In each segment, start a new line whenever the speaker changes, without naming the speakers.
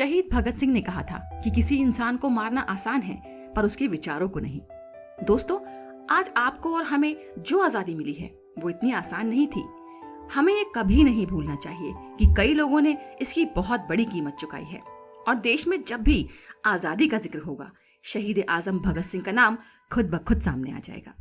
शहीद भगत सिंह ने कहा था कि किसी इंसान को मारना आसान है पर उसके विचारों को नहीं। दोस्तों, आज आपको और हमें जो आजादी मिली है वो इतनी आसान नहीं थी। हमें ये कभी नहीं भूलना चाहिए कि कई लोगों ने इसकी बहुत बड़ी कीमत चुकाई है और देश में जब भी आजादी का जिक्र होगा, शहीद आजम भगत सिंह का नाम खुद ब खुद सामने आ जाएगा।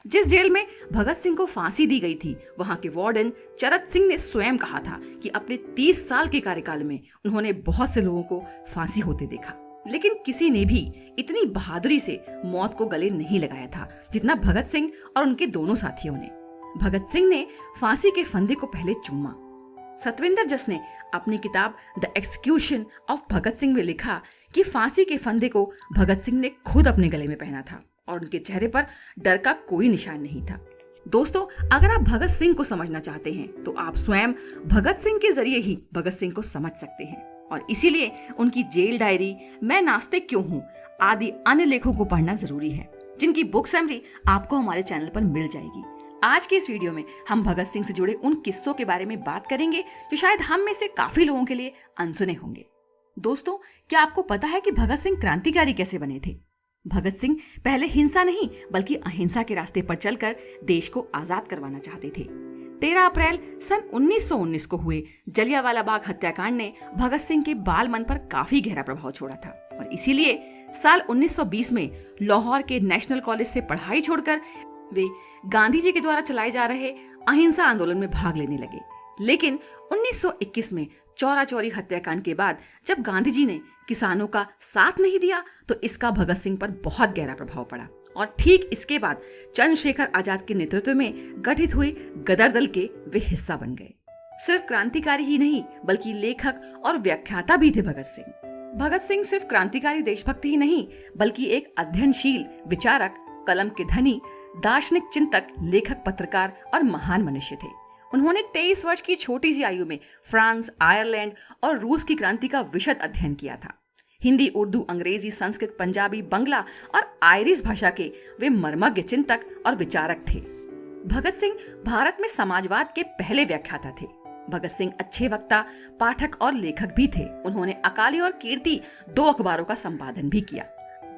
जिस जेल में भगत सिंह को फांसी दी गई थी, वहां के वार्डन चरत सिंह ने स्वयं कहा था कि अपने 30 साल के कार्यकाल में उन्होंने बहुत से लोगों को फांसी होते देखा, लेकिन किसी ने भी इतनी बहादुरी से मौत को गले नहीं लगाया था जितना भगत सिंह और उनके दोनों साथियों ने। भगत सिंह ने फांसी के फंदे को पहले चूमा। सतविंदर जस ने अपनी किताब the execution of Bhagat Singh में लिखा कि फांसी के फंदे को भगत सिंह ने खुद अपने गले में पहना था और उनके चेहरे पर डर का कोई निशान नहीं था। दोस्तों, अगर आप भगत सिंह को समझना चाहते हैं तो आप स्वयं भगत सिंह के जरिए ही भगत सिंह को समझ सकते हैं और इसीलिए उनकी जेल डायरी, मैं नास्तिक क्यों हूँ आदि अन्य लेखों को पढ़ना जरूरी है, जिनकी बुक समरी आपको हमारे चैनल पर मिल जाएगी। आज के इस वीडियो में हम भगत सिंह से जुड़े उन किस्सों के बारे में बात करेंगे जो शायद हम में से काफी लोगों के लिए अनसुने होंगे। दोस्तों, क्या आपको पता है कि भगत सिंह क्रांतिकारी कैसे बने थे? भगत सिंह पहले हिंसा नहीं बल्कि अहिंसा के रास्ते पर चलकर देश को आजाद करवाना चाहते थे। 13 अप्रैल सन 1919 को हुए जलियांवाला बाग हत्याकांड ने भगत सिंह के बाल मन पर काफी गहरा प्रभाव छोड़ा था और इसीलिए साल 1920 में लाहौर के नेशनल कॉलेज से पढ़ाई छोड़कर वे गांधी जी के द्वारा चलाए जा रहे अहिंसा आंदोलन में भाग लेने लगे। लेकिन 1921 में चौरा चौरी हत्याकांड के बाद जब गांधी जी ने किसानों का साथ नहीं दिया तो इसका भगत सिंह पर बहुत गहरा प्रभाव पड़ा और ठीक इसके बाद चंद्रशेखर आजाद के नेतृत्व में गठित हुई गदर दल के वे हिस्सा बन गए। सिर्फ क्रांतिकारी ही नहीं बल्कि लेखक और व्याख्याता भी थे भगत सिंह। भगत सिंह सिर्फ क्रांतिकारी देशभक्त ही नहीं बल्कि एक अध्ययनशील विचारक, कलम के धनी, दार्शनिक चिंतक, लेखक, पत्रकार और महान मनुष्य थे। उन्होंने 23 वर्ष की छोटी सी आयु में फ्रांस, आयरलैंड और रूस की क्रांति का विशद अध्ययन किया था। हिंदी, उर्दू, अंग्रेजी, संस्कृत, पंजाबी, बंगला और आयरिश भाषा के वे मर्मज्ञ चिंतक और विचारक थे। भगत सिंह भारत में समाजवाद के पहले व्याख्याता थे। भगत सिंह अच्छे वक्ता, पाठक और लेखक भी थे। उन्होंने अकाली और कीर्ति 2 अखबारों का संपादन भी किया।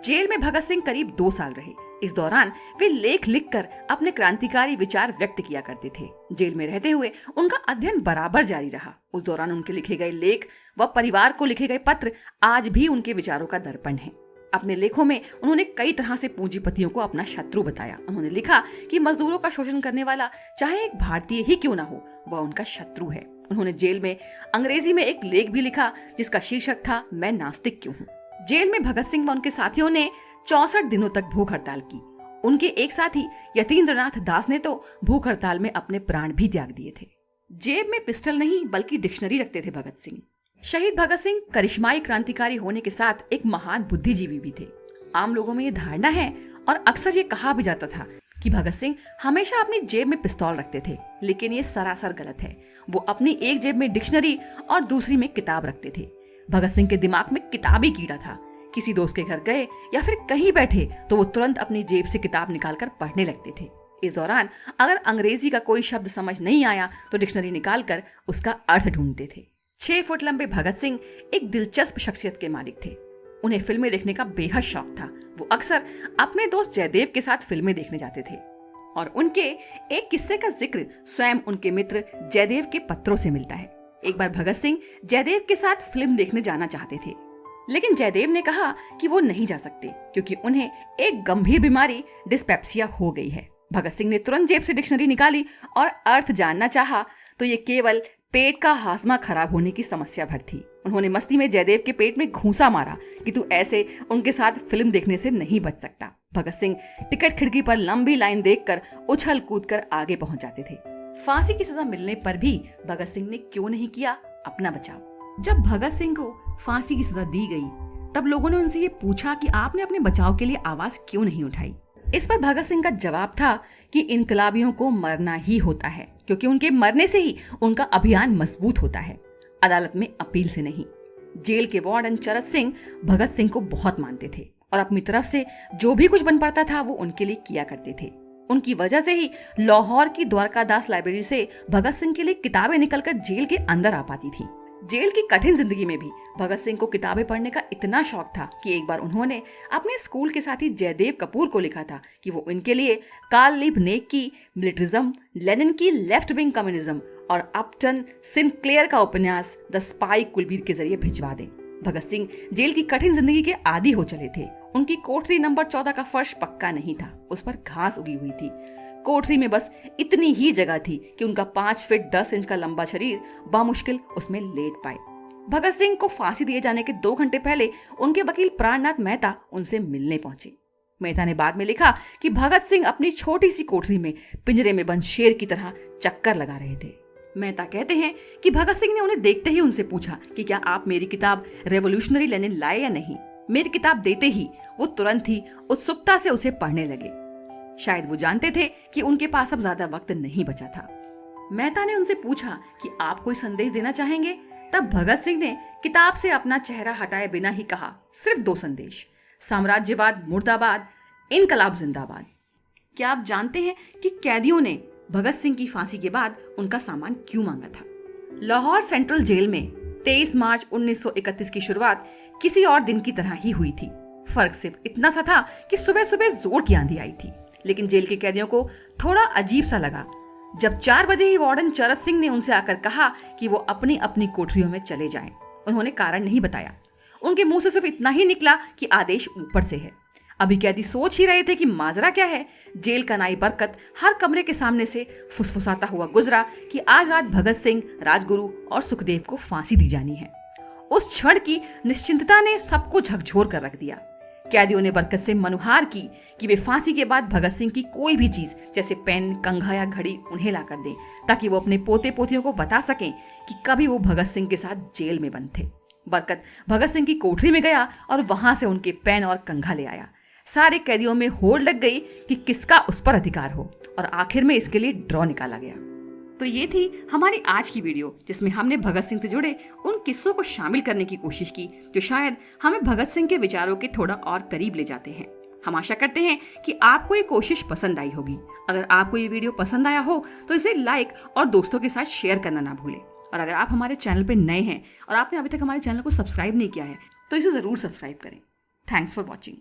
जेल में भगत सिंह करीब 2 साल रहे। इस दौरान वे लेख लिखकर अपने क्रांतिकारी विचार व्यक्त किया करते थे। जेल में रहते हुए उनका अध्ययन बराबर जारी रहा। उस दौरान उनके लिखे गए लेख व परिवार को लिखे गए पत्र आज भी उनके विचारों का दर्पण है। अपने लेखों में उन्होंने कई तरह से पूंजीपतियों को अपना शत्रु बताया। उन्होंने लिखा कि मजदूरों का शोषण करने वाला चाहे एक भारतीय ही क्यों ना हो, वह उनका शत्रु है। उन्होंने जेल में अंग्रेजी में एक लेख भी लिखा जिसका शीर्षक था, मैं नास्तिक क्यों हूँ। जेल में भगत सिंह व उनके साथियों ने 64 दिनों तक भूख हड़ताल की। उनके एक साथी यतीन्द्रनाथ दास ने तो भूख हड़ताल में अपने प्राण भी त्याग दिए थे। जेब में पिस्टल नहीं बल्कि डिक्शनरी रखते थे भगत सिंह। शहीद भगत सिंह करिश्माई क्रांतिकारी होने के साथ एक महान बुद्धिजीवी भी थे। आम लोगों में ये धारणा है और अक्सर ये कहा भी जाता था कि भगत सिंह हमेशा अपनी जेब में पिस्तौल रखते थे, लेकिन ये सरासर गलत है। वो अपनी एक जेब में डिक्शनरी और दूसरी में किताब रखते थे। भगत सिंह के दिमाग में किताबी कीड़ा था। किसी दोस्त के घर गए या फिर कहीं बैठे तो वो तुरंत अपनी जेब से किताब निकालकर पढ़ने लगते थे। इस दौरान अगर अंग्रेजी का कोई शब्द समझ नहीं आया तो डिक्शनरी निकालकर उसका अर्थ ढूंढते थे। 6 फुट लंबे भगत सिंह एक दिलचस्प शख्सियत के मालिक थे। उन्हें फिल्में देखने का बेहद शौक था। वो अक्सर अपने दोस्त जयदेव के साथ फिल्में देखने जाते थे और उनके एक किस्से का जिक्र स्वयं उनके मित्र जयदेव के पत्रों से मिलता है। एक बार भगत सिंह जयदेव के साथ फिल्म देखने जाना चाहते थे, लेकिन जयदेव ने कहा कि वो नहीं जा सकते क्योंकि उन्हें एक गंभीर बीमारी डिस्पेप्सिया हो गई है। भगत सिंह ने तुरंत जेब से डिक्शनरी निकाली और अर्थ जानना चाहा तो ये केवल पेट का हाजमा खराब होने की समस्या भर थी। उन्होंने मस्ती में जयदेव के पेट में घूंसा मारा कि तू ऐसे उनके साथ फिल्म देखने से नहीं बच सकता। भगत सिंह टिकट खिड़की पर लंबी लाइन देखकर उछल कूदकर आगे पहुंच जाते थे। फांसी की सजा मिलने पर भी भगत सिंह ने क्यों नहीं किया अपना बचाव? जब भगत सिंह को फांसी की सजा दी गई तब लोगों ने उनसे ये पूछा कि आपने अपने बचाव के लिए आवाज क्यों नहीं उठाई। इस पर भगत सिंह का जवाब था कि इनकलाबियों को मरना ही होता है क्योंकि उनके मरने से ही उनका अभियान मजबूत होता है, अदालत में अपील से नहीं। जेल के वार्डन चरत सिंह भगत सिंह को बहुत मानते थे और अपनी तरफ से जो भी कुछ बन पड़ता था वो उनके लिए किया करते थे। उनकी वजह से ही लाहौर की द्वारकादास लाइब्रेरी से भगत सिंह के लिए किताबें निकलकर जेल के अंदर आ पाती थी। जेल की कठिन जिंदगी में भी भगत सिंह को किताबें पढ़ने का इतना शौक था कि एक बार उन्होंने अपने स्कूल के साथी जयदेव कपूर को लिखा था कि वो इनके लिए कार्ल लिबनेक की मिलिट्रिज्म, लेनिन की लेफ्ट विंग कम्युनिज्म और अपटन सिंक्लेयर का उपन्यास द स्पाई कुलबीर के जरिए भिजवा दें। भगत सिंह जेल की कठिन जिंदगी के आदी हो चले थे। उनकी कोठरी नंबर 14 का फर्श पक्का नहीं था, उस पर घास उगी हुई थी। कोठरी में बस इतनी ही जगह थी कि उनका 5 फीट 10 इंच का लंबा शरीर बामुश्किल उसमें लेट पाए। भगत सिंह को फांसी दिए जाने के 2 घंटे पहले उनके वकील प्राणनाथ मेहता उनसे मिलने पहुंचे। मेहता ने बाद में लिखा कि भगत सिंह अपनी छोटी सी कोठरी में पिंजरे में बंद शेर की तरह चक्कर लगा रहे थे। मेहता कहते हैं कि भगत सिंह ने उन्हें देखते ही उनसे पूछा कि क्या आप मेरी किताब रेवोल्यूशनरी लेनिन लाए या नहीं। मेरी किताब देते ही वो तुरंत ही उत्सुकता से उसे पढ़ने लगे। शायद वो जानते थे कि उनके पास अब ज्यादा वक्त नहीं बचा था। मेहता ने उनसे पूछा कि आप कोई संदेश देना चाहेंगे। तब भगत सिंह ने किताब से अपना चेहरा हटाए बिना ही कहा, सिर्फ 2 संदेश, साम्राज्यवाद मुर्दाबाद, इनकलाब जिंदाबाद। क्या आप जानते हैं कि कैदियों ने भगत सिंह की फांसी के बाद उनका सामान क्यों मांगा था? लाहौर सेंट्रल जेल में 23 मार्च 1931 की शुरुआत किसी और दिन की तरह ही हुई थी। फर्क सिर्फ इतना सा था कि सुबह सुबह जोर की आंधी आई थी, लेकिन जेल के कैदियों को थोड़ा अजीब सा लगा जब 4 बजे ही वार्डन चरत सिंह ने उनसे आकर कहा कि वो अपनी अपनी कोठरियों में चले जाएं। उन्होंने कारण नहीं बताया। उनके मुंह से सिर्फ इतना ही निकला कि आदेश ऊपर से है। अभी कैदी सोच ही रहे थे कि माजरा क्या है। जेल का नाई बरकत हर कमरे के सामने से फुसफुसाता हुआ गुजरा कि आज रात भगत सिंह, राजगुरु और सुखदेव को फांसी दी जानी है। उस क्षण की निश्चिंतता ने सबको झकझोर कर रख दिया। कैदियों ने बरकत से मनुहार की कि वे फांसी के बाद भगत सिंह की कोई भी चीज जैसे पेन, कंघा या घड़ी उन्हें ला कर दें, ताकि वो अपने पोते पोतियों को बता सकें कि कभी वो भगत सिंह के साथ जेल में बंद थे। बरकत भगत सिंह की कोठरी में गया और वहां से उनके पेन और कंघा ले आया। सारे कैदियों में होड़ लग गई कि किसका उस पर अधिकार हो, और आखिर में इसके लिए ड्रॉ निकाला गया। तो ये थी हमारी आज की वीडियो, जिसमें हमने भगत सिंह से जुड़े उन किस्सों को शामिल करने की कोशिश की जो शायद हमें भगत सिंह के विचारों के थोड़ा और करीब ले जाते हैं। हम आशा करते हैं कि आपको ये कोशिश पसंद आई होगी। अगर आपको ये वीडियो पसंद आया हो तो इसे लाइक और दोस्तों के साथ शेयर करना ना भूलें। और अगर आप हमारे चैनल पर नए हैं और आपने अभी तक हमारे चैनल को सब्सक्राइब नहीं किया है तो इसे जरूर सब्सक्राइब करें। Thanks for watching.